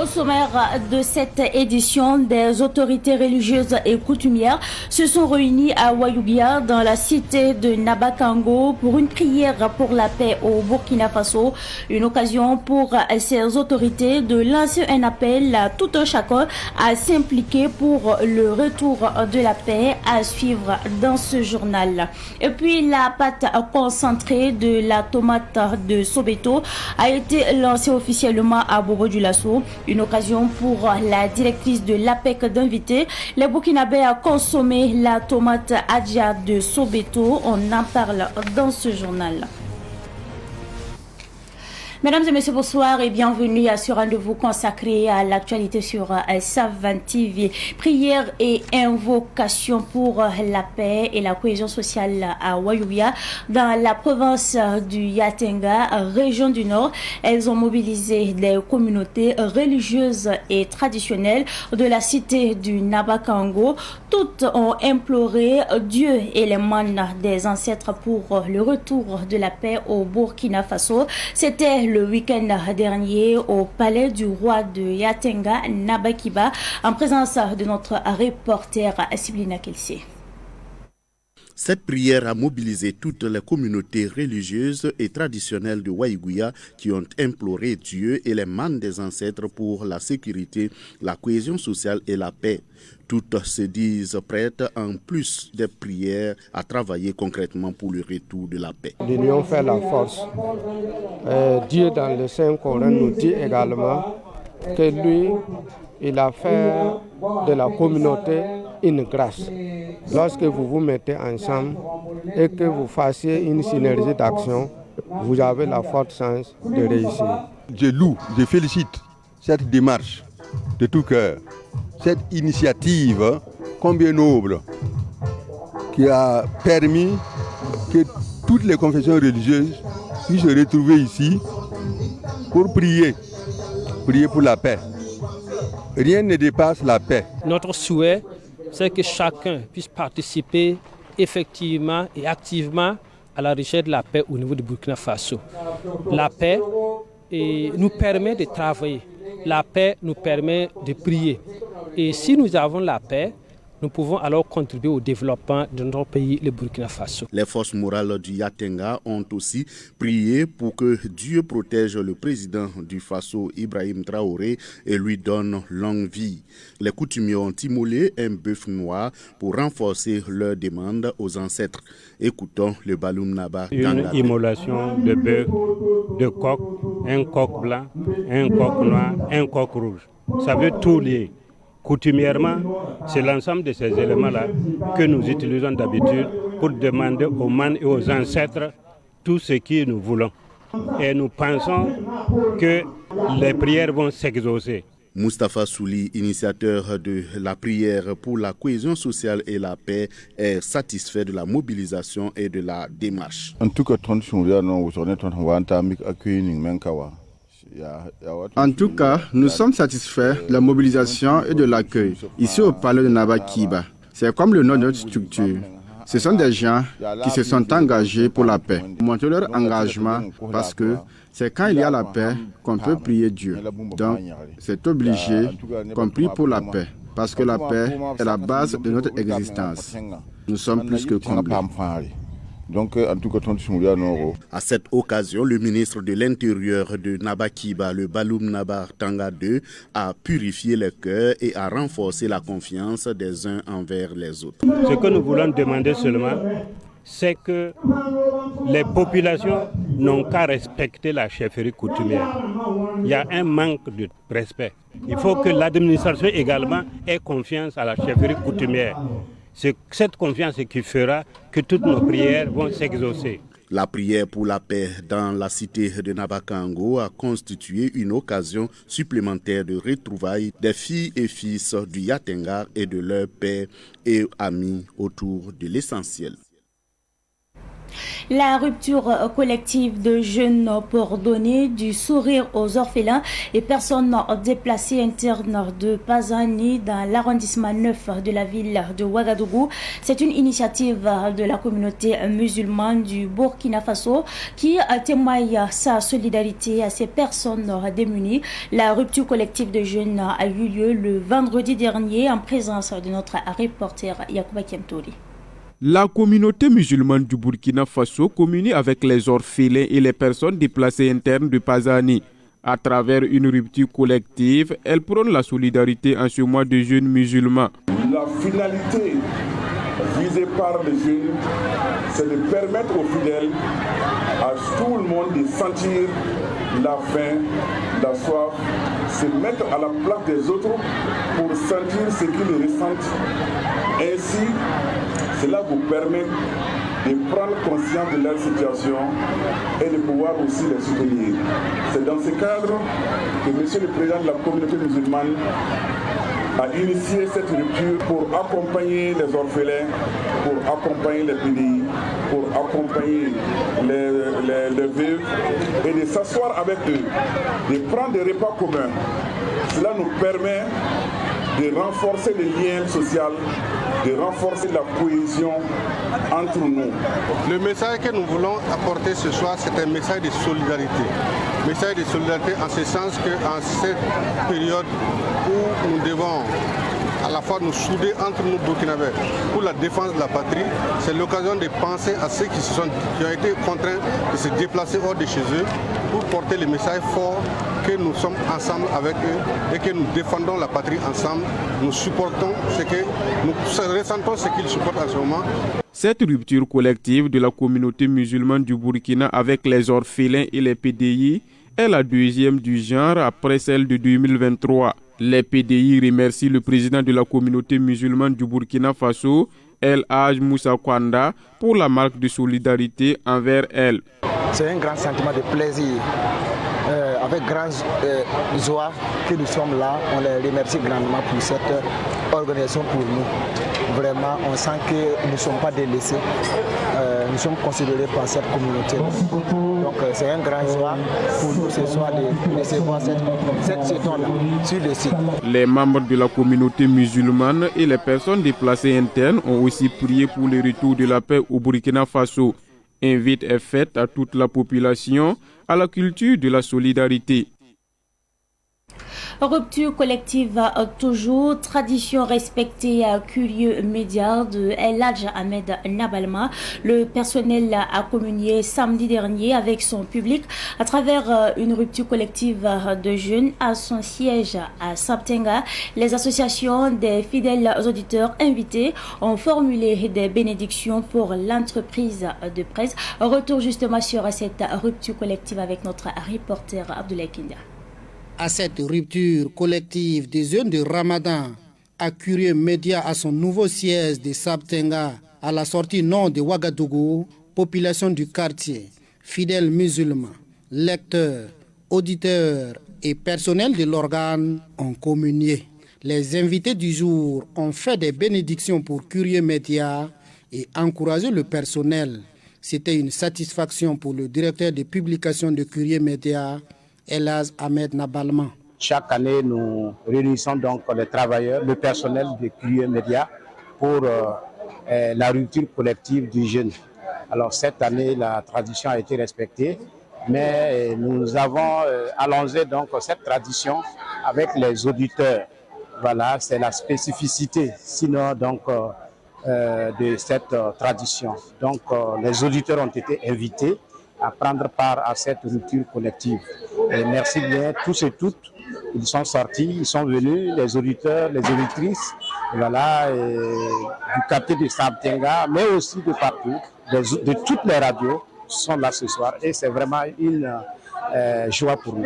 Au sommaire de cette édition, des autorités religieuses et coutumières se sont réunies à Ouayouguia dans la cité de Nabakango pour une prière pour la paix au Burkina Faso. Une occasion pour ces autorités de lancer un appel à tout un chacun à s'impliquer pour le retour de la paix, à suivre dans ce journal. Et puis la pâte concentrée de la tomate de Sobeto a été lancée officiellement à Bobo-Dioulasso. Une occasion pour la directrice de l'APEC d'inviter les Burkinabés à consommer la tomate Adja de Sobeto. On en parle dans ce journal. Mesdames et messieurs, bonsoir et bienvenue à ce rendez-vous consacré à l'actualité sur Savan TV. Prière et invocation pour la paix et la cohésion sociale à Ouayouguia, dans la province du Yatenga, région du Nord. Elles ont mobilisé des communautés religieuses et traditionnelles de la cité du Nabakango. Toutes ont imploré Dieu et les mannes des ancêtres pour le retour de la paix au Burkina Faso. C'était le week-end dernier au palais du roi de Yatenga, Nabakiba, en présence de notre reporter Siblina Kelsey. Cette prière a mobilisé toutes les communautés religieuses et traditionnelles de Ouayouguia qui ont imploré Dieu et les mannes des ancêtres pour la sécurité, la cohésion sociale et la paix. Toutes se disent prêtes, en plus des prières, à travailler concrètement pour le retour de la paix. L'union fait la force. Dieu dans le Saint-Coran nous dit également que lui, il a fait de la communauté une grâce. Lorsque vous vous mettez ensemble et que vous fassiez une synergie d'action, vous avez la forte chance de réussir. Je loue, je félicite cette démarche de tout cœur, cette initiative combien noble qui a permis que toutes les confessions religieuses puissent se retrouver ici pour prier pour la paix. Rien ne dépasse la paix. Notre souhait, c'est que chacun puisse participer effectivement et activement à la recherche de la paix au niveau du Burkina Faso. La paix nous permet de travailler, la paix nous permet de prier. Et si nous avons la paix, nous pouvons alors contribuer au développement de notre pays, le Burkina Faso. Les forces morales du Yatenga ont aussi prié pour que Dieu protège le président du Faso, Ibrahim Traoré, et lui donne longue vie. Les coutumiers ont immolé un bœuf noir pour renforcer leur demande aux ancêtres. Écoutons le Baloum Naba. Une immolation de bœuf, de coq, un coq blanc, un coq noir, un coq rouge. Ça veut tout lier. Coutumièrement, c'est l'ensemble de ces éléments-là que nous utilisons d'habitude pour demander aux mannes et aux ancêtres tout ce que nous voulons. Et nous pensons que les prières vont s'exaucer. Moustapha Souli, initiateur de la prière pour la cohésion sociale et la paix, est satisfait de la mobilisation et de la démarche. En tout cas, nous sommes satisfaits de la mobilisation et de l'accueil ici au palais de Nabakiba. C'est comme le nom de notre structure. Ce sont des gens qui se sont engagés pour la paix. Montrer leur engagement parce que c'est quand il y a la paix qu'on peut prier Dieu. Donc, c'est obligé qu'on prie pour la paix parce que la paix est la base de notre existence. Nous sommes plus que comblés. Donc, en tout cas, à cette occasion, le ministre de l'Intérieur de Nabakiba, le Baloum Naba Tanga II, a purifié les cœurs et a renforcé la confiance des uns envers les autres. Ce que nous voulons demander seulement, c'est que les populations n'ont qu'à respecter la chefferie coutumière. Il y a un manque de respect. Il faut que l'administration également ait confiance à la chefferie coutumière. C'est cette confiance qui fera que toutes nos prières vont s'exaucer. La prière pour la paix dans la cité de Nabakango a constitué une occasion supplémentaire de retrouvailles des filles et fils du Yatenga et de leurs pères et amis autour de l'essentiel. La rupture collective de jeunes pour donner du sourire aux orphelins et personnes déplacées internes de Pazani dans l'arrondissement 9 de la ville de Ouagadougou. C'est une initiative de la communauté musulmane du Burkina Faso qui témoigne sa solidarité à ces personnes démunies. La rupture collective de jeunes a eu lieu le vendredi dernier en présence de notre reporter Yacouba Kemtori. La communauté musulmane du Burkina Faso communie avec les orphelins et les personnes déplacées internes de Pazani. À travers une rupture collective, elle prône la solidarité en ce mois de jeûne musulman. La finalité visée par les jeunes, c'est de permettre aux fidèles, à tout le monde de sentir la faim, la soif, se mettre à la place des autres pour sentir ce qu'ils ressentent. Ainsi, cela vous permet de prendre conscience de leur situation et de pouvoir aussi les soutenir. C'est dans ce cadre que Monsieur le Président de la communauté musulmane a initié cette rupture pour accompagner les orphelins, pour accompagner les PDI, pour accompagner les veuves et de s'asseoir avec eux, de prendre des repas communs. Cela nous permet de renforcer les liens sociaux, de renforcer la cohésion entre nous. Le message que nous voulons apporter ce soir, c'est un message de solidarité. Message de solidarité en ce sens qu'en cette période où nous devons à la fois nous souder entre nous Burkinabés pour la défense de la patrie, c'est l'occasion de penser à ceux qui ont été contraints de se déplacer hors de chez eux pour porter le message fort que nous sommes ensemble avec eux et que nous défendons la patrie ensemble. Nous supportons nous ressentons ce qu'ils supportent en ce moment. Cette rupture collective de la communauté musulmane du Burkina avec les orphelins et les PDI est la deuxième du genre après celle de 2023. Les PDI remercient le président de la communauté musulmane du Burkina Faso, El Hadj Moussa Kwanda, pour la marque de solidarité envers elle. C'est un grand sentiment de plaisir, avec grande joie que nous sommes là. On les remercie grandement pour cette organisation pour nous. Vraiment, on sent que nous ne sommes pas délaissés. Nous sommes considérés par cette communauté. Donc c'est un grand joie pour nous ce soir de recevoir cette saison-là sur le site. Les membres de la communauté musulmane et les personnes déplacées internes ont aussi prié pour le retour de la paix au Burkina Faso. Invite est faite à toute la population à la culture de la solidarité. Rupture collective toujours, tradition respectée à Curieux Média de El Hadj Ahmed Nabalma. Le personnel a communié samedi dernier avec son public à travers une rupture collective de jeunes à son siège à Sabtenga. Les associations des fidèles auditeurs invités ont formulé des bénédictions pour l'entreprise de presse. Retour justement sur cette rupture collective avec notre reporter Abdoulaye Kinda. À cette rupture collective des jeunes de Ramadan, à Curieux Média à son nouveau siège de Sabtenga, à la sortie nord de Ouagadougou, population du quartier, fidèles musulmans, lecteurs, auditeurs et personnel de l'organe ont communié. Les invités du jour ont fait des bénédictions pour Curieux Média et encouragé le personnel. C'était une satisfaction pour le directeur de publication de Curieux Média, El Hadj Ahmed Nabalma. Chaque année, nous réunissons donc les travailleurs, le personnel de Curieux Média pour la rupture collective du jeune. Alors cette année, la tradition a été respectée, mais nous avons allongé donc cette tradition avec les auditeurs. Voilà, c'est la spécificité, sinon donc de cette tradition. Donc les auditeurs ont été invités à prendre part à cette rupture collective. Et merci bien tous et toutes. Ils sont sortis, ils sont venus, les auditeurs, les auditrices, voilà, du quartier de Sabtenga, mais aussi de partout, de toutes les radios sont là ce soir. Et c'est vraiment une joie pour nous.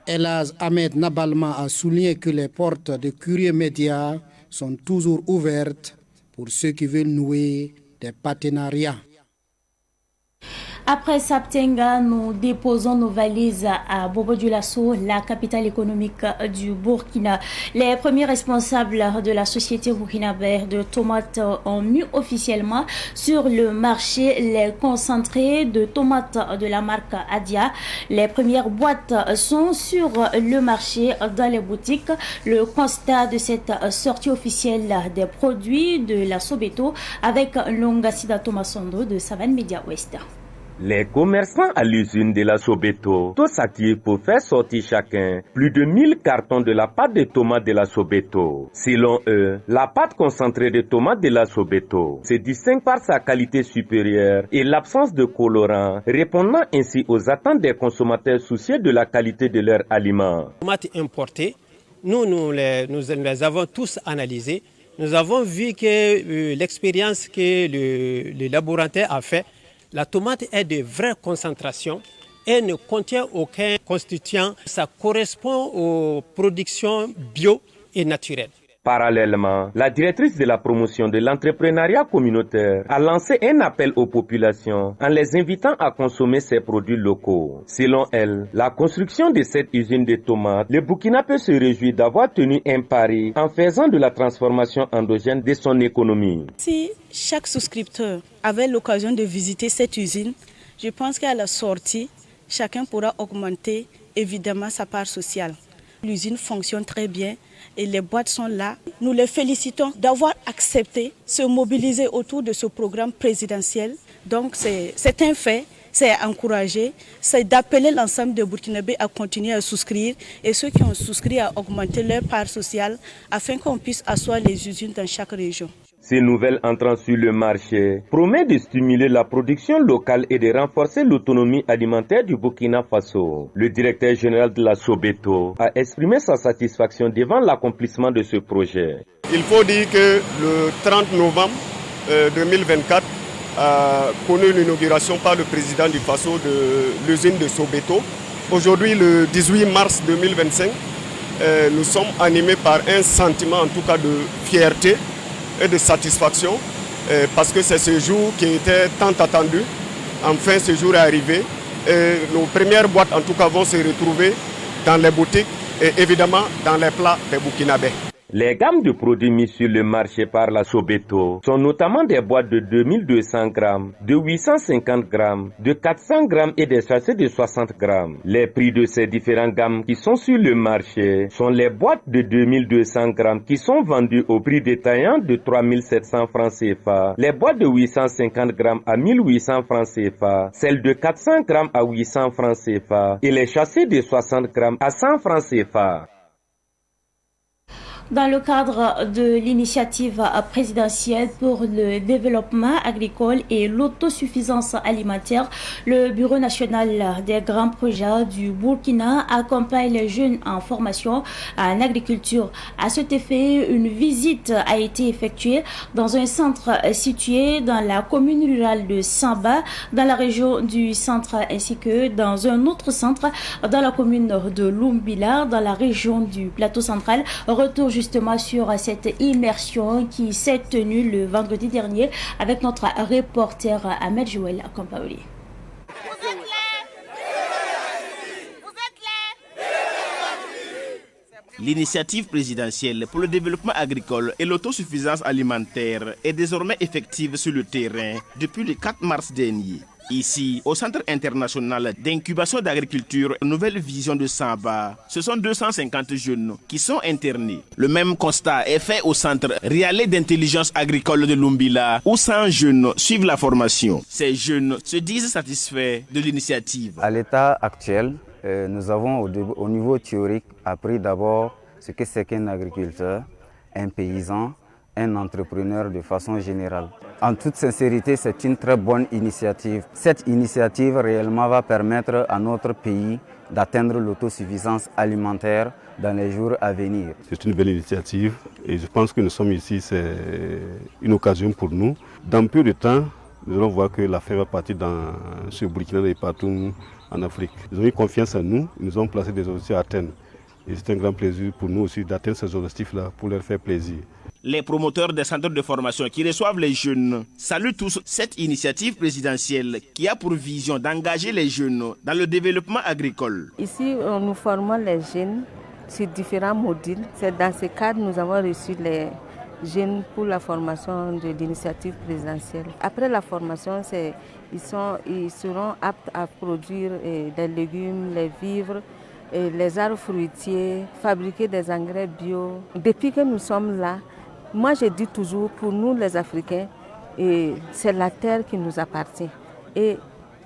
El Hadj Ahmed Nabalma a souligné que les portes de Curieux Média sont toujours ouvertes pour ceux qui veulent nouer des partenariats. Après Saptenga, nous déposons nos valises à Bobo Dioulasso, la capitale économique du Burkina. Les premiers responsables de la société burkinabé de tomates ont mis officiellement sur le marché les concentrés de tomates de la marque Adia. Les premières boîtes sont sur le marché dans les boutiques. Le constat de cette sortie officielle des produits de la Sobeto avec Longasida Thomasondo de Savane Media Ouest. Les commerçants à l'usine de la Sobeto, tous s'attirent pour faire sortir chacun plus de 1000 cartons de la pâte de tomates de la Sobeto. Selon eux, la pâte concentrée de tomates de la Sobeto se distingue par sa qualité supérieure et l'absence de colorants, répondant ainsi aux attentes des consommateurs soucieux de la qualité de leurs aliments. Tomates importées, nous les avons tous analysées. Nous avons vu que l'expérience que le laboratoire a fait, la tomate est de vraie concentration et ne contient aucun constituant. Ça correspond aux productions bio et naturelles. Parallèlement, la directrice de la promotion de l'entrepreneuriat communautaire a lancé un appel aux populations en les invitant à consommer ces produits locaux. Selon elle, la construction de cette usine de tomates, le Burkina peut se réjouir d'avoir tenu un pari en faisant de la transformation endogène de son économie. Si chaque souscripteur avait l'occasion de visiter cette usine, je pense qu'à la sortie, chacun pourra augmenter évidemment sa part sociale. L'usine fonctionne très bien et les boîtes sont là. Nous les félicitons d'avoir accepté se mobiliser autour de ce programme présidentiel. Donc c'est un fait, c'est à encourager, c'est d'appeler l'ensemble des Burkinabés à continuer à souscrire et ceux qui ont souscrit à augmenter leur part sociale afin qu'on puisse asseoir les usines dans chaque région. Ces nouvelles entrant sur le marché promettent de stimuler la production locale et de renforcer l'autonomie alimentaire du Burkina Faso. Le directeur général de la Sobeto a exprimé sa satisfaction devant l'accomplissement de ce projet. Il faut dire que le 30 novembre 2024 a connu l'inauguration par le président du Faso de l'usine de Sobeto. Aujourd'hui, le 18 mars 2025, nous sommes animés par un sentiment en tout cas de fierté et de satisfaction parce que c'est ce jour qui était tant attendu. Enfin, ce jour est arrivé et nos premières boîtes en tout cas vont se retrouver dans les boutiques et évidemment dans les plats des Burkinabés. Les gammes de produits mis sur le marché par la Sobeto sont notamment des boîtes de 2200 grammes, de 850 grammes, de 400 grammes et des sachets de 60 grammes. Les prix de ces différentes gammes qui sont sur le marché sont les boîtes de 2200 grammes qui sont vendues au prix détaillant de 3700 francs CFA, les boîtes de 850 grammes à 1800 francs CFA, celles de 400 grammes à 800 francs CFA et les sachets de 60 grammes à 100 francs CFA. Dans le cadre de l'initiative présidentielle pour le développement agricole et l'autosuffisance alimentaire, le Bureau national des grands projets du Burkina accompagne les jeunes en formation en agriculture. À cet effet, une visite a été effectuée dans un centre situé dans la commune rurale de Samba, dans la région du centre, ainsi que dans un autre centre dans la commune de Lumbila, dans la région du plateau central. Retour justement sur cette immersion qui s'est tenue le vendredi dernier avec notre reporter Ahmed Joël Kampaoli. L'initiative présidentielle pour le développement agricole et l'autosuffisance alimentaire est désormais effective sur le terrain depuis le 4 mars dernier. Ici, au Centre international d'incubation d'agriculture Nouvelle Vision de Samba, ce sont 250 jeunes qui sont internés. Le même constat est fait au Centre Rialais d'intelligence agricole de Lumbila, où 100 jeunes suivent la formation. Ces jeunes se disent satisfaits de l'initiative. À l'état actuel, nous avons au niveau théorique appris d'abord ce que c'est qu'un agriculteur, un paysan, un entrepreneur de façon générale. En toute sincérité, c'est une très bonne initiative. Cette initiative réellement va permettre à notre pays d'atteindre l'autosuffisance alimentaire dans les jours à venir. C'est une belle initiative et je pense que nous sommes ici, c'est une occasion pour nous. Dans peu de temps, nous allons voir que la faim va partir dans ce Burkina et partout en Afrique. Ils ont eu confiance en nous, ils nous ont placé des objectifs à atteindre. Et c'est un grand plaisir pour nous aussi d'atteindre ces objectifs-là pour leur faire plaisir. Les promoteurs des centres de formation qui reçoivent les jeunes saluent tous cette initiative présidentielle qui a pour vision d'engager les jeunes dans le développement agricole. Ici, nous formons les jeunes sur différents modules. C'est dans ce cadre que nous avons reçu les jeunes pour la formation de l'initiative présidentielle. Après la formation, ils seront aptes à produire des légumes, les vivres, les arbres fruitiers, fabriquer des engrais bio. Depuis que nous sommes là, moi je dis toujours, pour nous les Africains, c'est la terre qui nous appartient. Et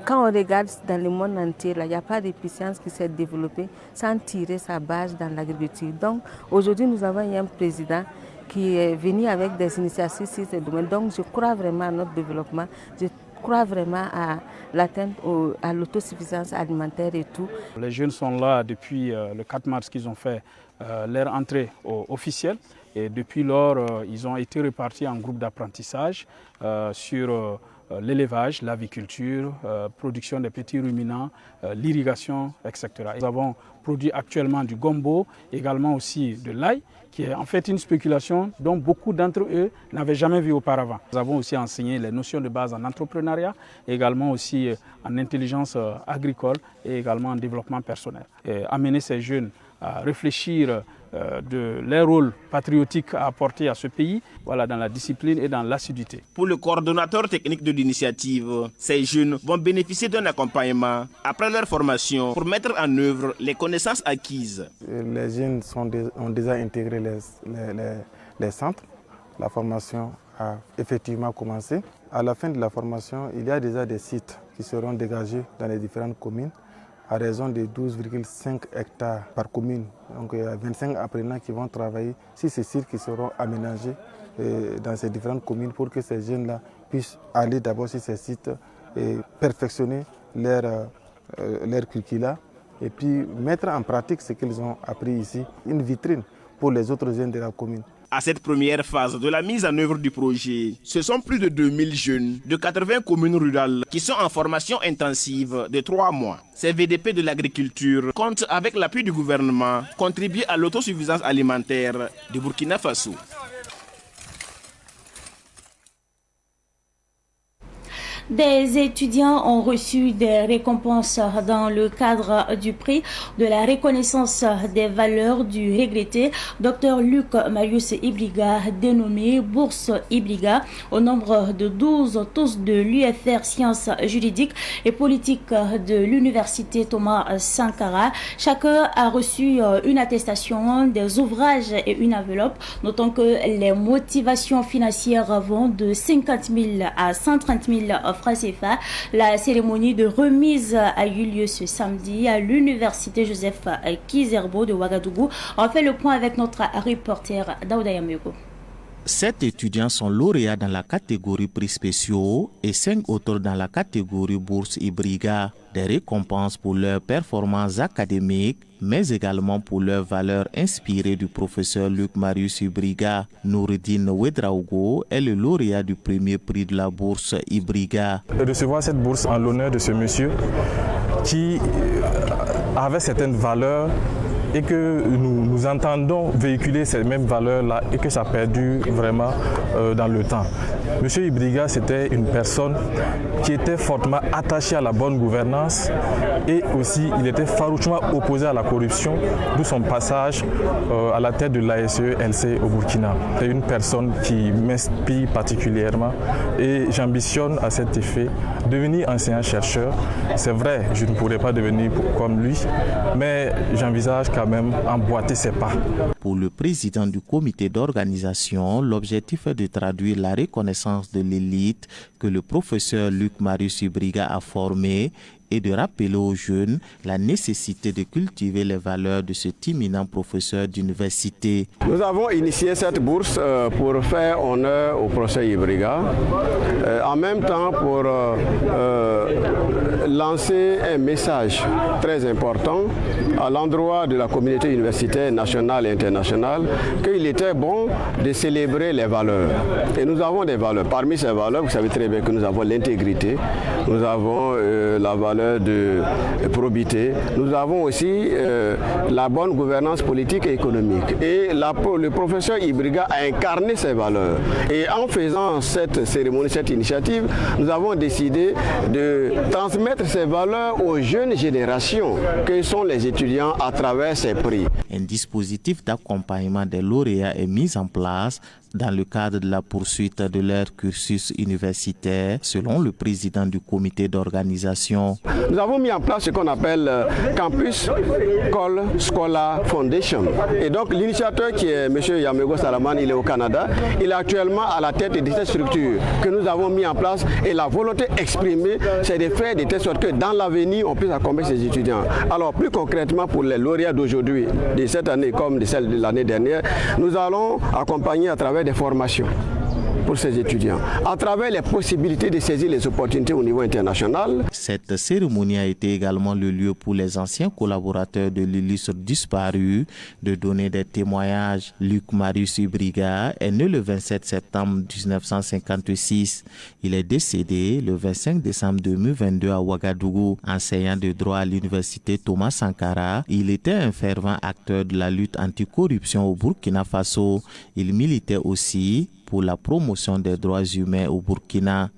quand on regarde dans le monde entier, il n'y a pas de puissance qui s'est développée sans tirer sa base dans l'agriculture. Donc aujourd'hui, nous avons un président qui est venu avec des initiatives sur ce domaine. Donc je crois vraiment à notre développement, je crois vraiment à l'atteinte à l'autosuffisance alimentaire et tout. Les jeunes sont là depuis le 4 mars qu'ils ont fait leur entrée officielle. Et depuis lors, ils ont été répartis en groupes d'apprentissage sur l'élevage, l'aviculture, production des petits ruminants, l'irrigation, etc. Nous avons produit actuellement du gombo, également aussi de l'ail, qui est en fait une spéculation dont beaucoup d'entre eux n'avaient jamais vu auparavant. Nous avons aussi enseigné les notions de base en entrepreneuriat, également aussi en intelligence agricole et également en développement personnel. Et amener ces jeunes à réfléchir de leur rôle patriotique à apporter à ce pays, dans la discipline et dans l'assiduité. Pour le coordonnateur technique de l'initiative, ces jeunes vont bénéficier d'un accompagnement après leur formation pour mettre en œuvre les connaissances acquises. Les jeunes ont déjà intégré les centres. La formation a effectivement commencé. À la fin de la formation, il y a déjà des sites qui seront dégagés dans les différentes communes à raison de 12,5 hectares par commune. Donc il y a 25 apprenants qui vont travailler sur ces sites qui seront aménagés dans ces différentes communes pour que ces jeunes-là puissent aller d'abord sur ces sites et perfectionner leur curricula et puis mettre en pratique ce qu'ils ont appris ici, une vitrine pour les autres jeunes de la commune. À cette première phase de la mise en œuvre du projet, ce sont plus de 2000 jeunes de 80 communes rurales qui sont en formation intensive de 3 mois. Ces VDP de l'agriculture comptent, avec l'appui du gouvernement, contribuer à l'autosuffisance alimentaire du Burkina Faso. Des étudiants ont reçu des récompenses dans le cadre du prix de la reconnaissance des valeurs du regretté Dr Luc Marius Ibriga, dénommé Bourse Ibriga, au nombre de 12, tous de l'UFR Sciences juridiques et politiques de l'Université Thomas Sankara. Chacun a reçu une attestation, des ouvrages et une enveloppe, notant que les motivations financières vont de 50 000 à 130 000 francs CFA. La cérémonie de remise a eu lieu ce samedi à l'université Joseph Kizerbo de Ouagadougou. On fait le point avec notre reporter Daouda Yamego. 7 étudiants sont lauréats dans la catégorie prix spéciaux et 5 autres dans la catégorie bourse Ibriga. Des récompenses pour leurs performances académiques, mais également pour leurs valeurs inspirées du professeur Luc Marius Ibriga. Noureddine Ouedraogo est le lauréat du premier prix de la bourse Ibriga. De recevoir cette bourse en l'honneur de ce monsieur qui avait certaines valeurs et que nous entendons véhiculer ces mêmes valeurs-là et que ça perdure vraiment dans le temps. Monsieur Ibriga, c'était une personne qui était fortement attachée à la bonne gouvernance et aussi il était farouchement opposé à la corruption, d'où son passage à la tête de l'ASE-LC au Burkina. C'est une personne qui m'inspire particulièrement et j'ambitionne à cet effet devenir enseignant-chercheur. C'est vrai, je ne pourrais pas devenir comme lui, mais j'envisage quand même emboîter ses pas. Pour le président du comité d'organisation, l'objectif est de traduire la reconnaissance de l'élite que le professeur Luc Marius Ibriga a formé et de rappeler aux jeunes la nécessité de cultiver les valeurs de cet éminent professeur d'université. Nous avons initié cette bourse pour faire honneur au professeur Ibriga, en même temps pour lancer un message très important à l'endroit de la communauté universitaire nationale et internationale qu'il était bon de célébrer les valeurs. Et nous avons des valeurs. Parmi ces valeurs, vous savez très bien que nous avons l'intégrité, nous avons la valeur valeur de probité. Nous avons aussi la bonne gouvernance politique et économique. Et le professeur Ibriga a incarné ces valeurs. Et en faisant cette cérémonie, cette initiative, nous avons décidé de transmettre ces valeurs aux jeunes générations que sont les étudiants à travers ces prix. Un dispositif d'accompagnement des lauréats est mis en place dans le cadre de la poursuite de leur cursus universitaire, selon le président du comité d'organisation. Nous avons mis en place ce qu'on appelle Campus Call Scholar Foundation. Et donc l'initiateur qui est M. Yamego Salaman, il est au Canada. Il est actuellement à la tête de cette structure que nous avons mis en place. Et la volonté exprimée, c'est de faire de telle sorte que dans l'avenir, on puisse accompagner ces étudiants. Alors plus concrètement pour les lauréats d'aujourd'hui, de cette année comme de celle de l'année dernière, nous allons accompagner à travers des formations pour ces étudiants, à travers les possibilités de saisir les opportunités au niveau international. Cette cérémonie a été également le lieu pour les anciens collaborateurs de l'illustre disparu de donner des témoignages. Luc Marius Ibriga est né le 27 septembre 1956. Il est décédé le 25 décembre 2022 à Ouagadougou. Enseignant de droit à l'université Thomas Sankara, il était un fervent acteur de la lutte anticorruption au Burkina Faso. Il militait aussi pour la promotion des droits humains au Burkina.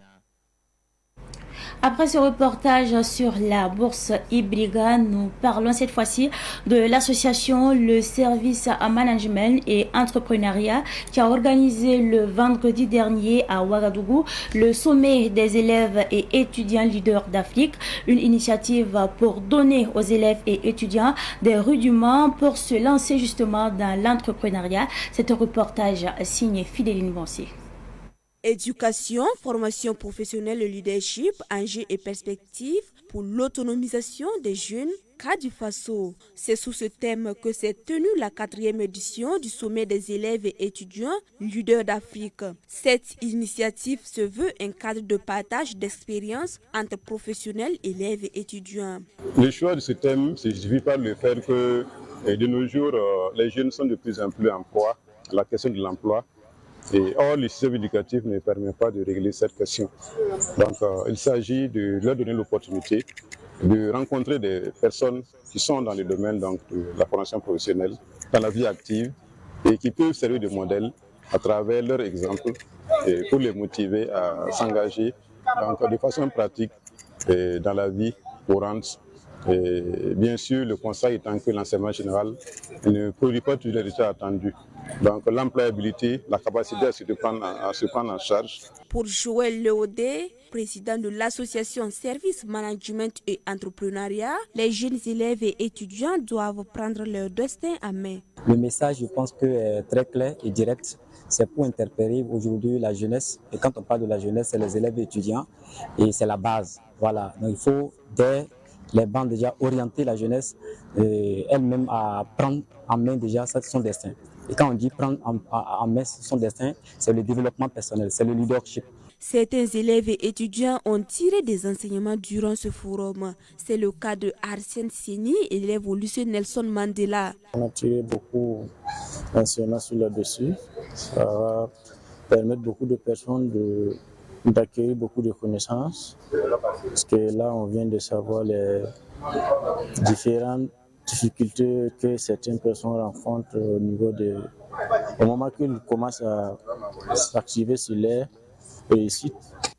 Après ce reportage sur la bourse Ibriga, nous parlons cette fois-ci de l'association Le Service à Management et Entrepreneuriat qui a organisé le vendredi dernier à Ouagadougou le sommet des élèves et étudiants leaders d'Afrique, une initiative pour donner aux élèves et étudiants des rudiments pour se lancer justement dans l'entrepreneuriat. C'est un reportage signé Fidéline Bonsi. Éducation, formation professionnelle, leadership, enjeux et perspectives pour l'autonomisation des jeunes cas du Faso. C'est sous ce thème que s'est tenue la 4e édition du sommet des élèves et étudiants leaders d'Afrique. Cette initiative se veut un cadre de partage d'expériences entre professionnels, élèves et étudiants. Le choix de ce thème se justifie par le fait que de nos jours, les jeunes sont de plus en plus en proie à la question de l'emploi. Et or, le système éducatif ne permet pas de régler cette question. Donc, il s'agit de leur donner l'opportunité de rencontrer des personnes qui sont dans le domaine donc, de la formation professionnelle, dans la vie active, et qui peuvent servir de modèle à travers leur exemple et pour les motiver à s'engager de façon pratique dans la vie courante. Et bien sûr, le constat étant que l'enseignement général ne produit pas tous les résultats attendus. Donc l'employabilité, la capacité à se prendre en charge. Pour Joël Leodé, président de l'association Service Management et Entrepreneuriat, les jeunes élèves et étudiants doivent prendre leur destin en main. Le message, je pense que est très clair et direct. C'est pour interpeller aujourd'hui la jeunesse. Et quand on parle de la jeunesse, c'est les élèves et étudiants. Et c'est la base. Voilà. Donc il faut dès les bancs déjà orienter la jeunesse elle-même à prendre en main déjà son destin. Et quand on dit prendre en main son destin, c'est le développement personnel, c'est le leadership. Certains élèves et étudiants ont tiré des enseignements durant ce forum. C'est le cas de Arsène Séni, élève au lycée Nelson Mandela. On a tiré beaucoup d'enseignements sur le dessus. Ça va permettre beaucoup de personnes d'acquérir beaucoup de connaissances. Parce que là, on vient de savoir les différentes difficultés que certaines personnes rencontrent au moment qu'ils commencent à s'activer sur leur réussite.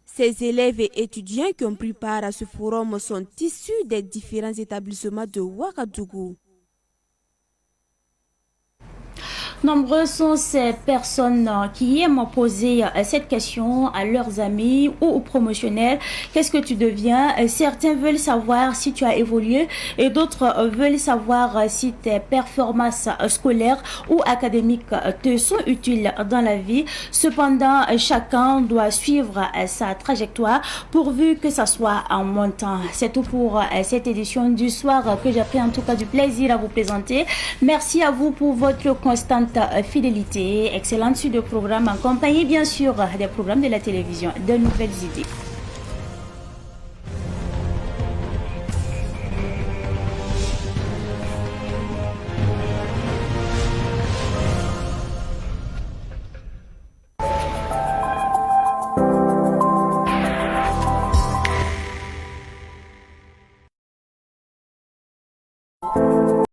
Ces élèves et étudiants qui ont pris part à ce forum sont issus des différents établissements de Ouagadougou. Nombreuses sont ces personnes qui aiment poser cette question à leurs amis ou aux promotionnaires. Qu'est-ce que tu deviens? Certains veulent savoir si tu as évolué et d'autres veulent savoir si tes performances scolaires ou académiques te sont utiles dans la vie. Cependant, chacun doit suivre sa trajectoire pourvu que ça soit en montant. C'est tout pour cette édition du soir que j'ai pris en tout cas du plaisir à vous présenter. Merci à vous pour votre constante fidélité, excellente suite de programmes en compagnie bien sûr des programmes de la télévision, de nouvelles idées.